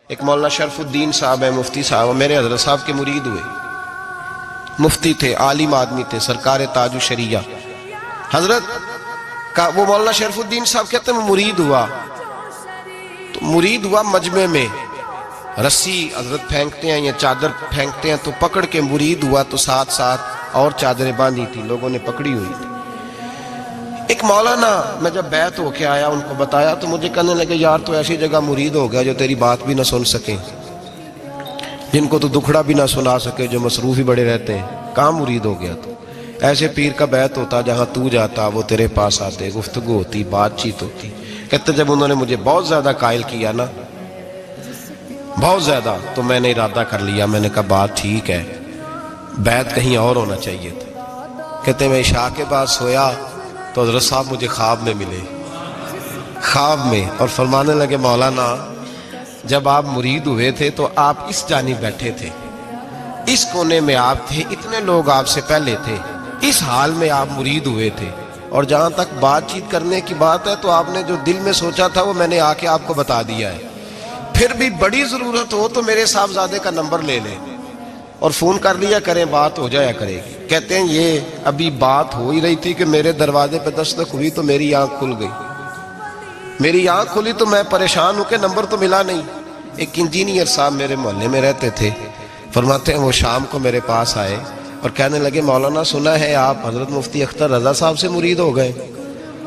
ایک مولانا شرف الدین صاحب ہے، مفتی صاحب، میرے حضرت صاحب کے مرید ہوئے، مفتی تھے، عالم آدمی تھے، سرکار تاج الشریعہ حضرت کا وہ مولانا شرف الدین صاحب کہتے ہیں مرید ہوا، تو مرید ہوا مجمع میں رسی حضرت پھینکتے ہیں یا چادر پھینکتے ہیں تو پکڑ کے مرید ہوا، تو ساتھ ساتھ اور چادریں باندھی تھی، لوگوں نے پکڑی ہوئی تھی۔ ایک مولانا میں جب بیعت ہو کے آیا ان کو بتایا تو مجھے کہنے لگے یار تو ایسی جگہ مرید ہو گیا جو تیری بات بھی نہ سن سکیں، جن کو تو دکھڑا بھی نہ سنا سکے، جو مصروف ہی بڑے رہتے ہیں، کہاں مرید ہو گیا تو؟ ایسے پیر کا بیعت ہوتا جہاں تو جاتا وہ تیرے پاس آتے، گفتگو ہوتی، بات چیت ہوتی۔ کہتے جب انہوں نے مجھے بہت زیادہ قائل کیا نا، بہت زیادہ، تو میں نے ارادہ کر لیا، میں نے کہا بات ٹھیک ہے، بیعت کہیں اور ہونا چاہیے تھا۔ کہتے میں عشاء کے بعد سویا تو حضرت صاحب مجھے خواب میں ملے، خواب میں، اور فرمانے لگے مولانا جب آپ مرید ہوئے تھے تو آپ اس جانب بیٹھے تھے، اس کونے میں آپ تھے، اتنے لوگ آپ سے پہلے تھے، اس حال میں آپ مرید ہوئے تھے، اور جہاں تک بات چیت کرنے کی بات ہے تو آپ نے جو دل میں سوچا تھا وہ میں نے آ کے آپ کو بتا دیا ہے، پھر بھی بڑی ضرورت ہو تو میرے صاحبزادے کا نمبر لے لیں اور فون کر لیا کریں، بات ہو جایا کرے گی۔ کہتے ہیں یہ ابھی بات ہو ہی رہی تھی کہ میرے دروازے پہ دستک ہوئی تو میری آنکھ کھل گئی، میری آنکھ کھلی تو میں پریشان ہوں کہ نمبر تو ملا نہیں۔ ایک انجینئر صاحب میرے محلے میں رہتے تھے، فرماتے ہیں وہ شام کو میرے پاس آئے اور کہنے لگے مولانا سنا ہے آپ حضرت مفتی اختر رضا صاحب سے مرید ہو گئے؟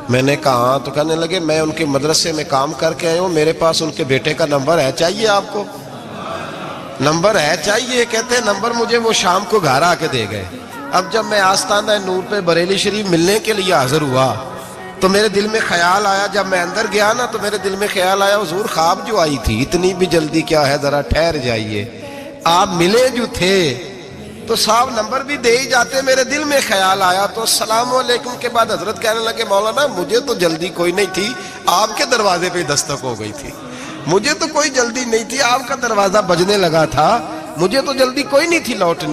میں نے کہا ہاں، تو کہنے لگے میں ان کے مدرسے میں کام کر کے آئے ہوں، میرے پاس ان کے بیٹے کا نمبر ہے، چاہیے آپ کو؟ نمبر ہے چاہیے؟ کہتے ہیں نمبر مجھے وہ شام کو گھر آ کے دے گئے۔ اب جب میں آستانہ نور پہ بریلی شریف ملنے کے لیے حاضر ہوا تو میرے دل میں خیال آیا، جب میں اندر گیا نا تو میرے دل میں خیال آیا حضور خواب جو آئی تھی اتنی بھی جلدی کیا ہے، ذرا ٹھہر جائیے، آپ ملے جو تھے تو صاحب نمبر بھی دے ہی جاتے۔ میرے دل میں خیال آیا تو السلام علیکم کے بعد حضرت کہنے لگے مولانا مجھے تو جلدی کوئی نہیں تھی، آپ کے دروازے پہ دستک ہو گئی تھی، مجھے تو کوئی جلدی نہیں تھی، آپ کا دروازہ بجنے لگا تھا، مجھے تو جلدی کوئی نہیں تھی لوٹنے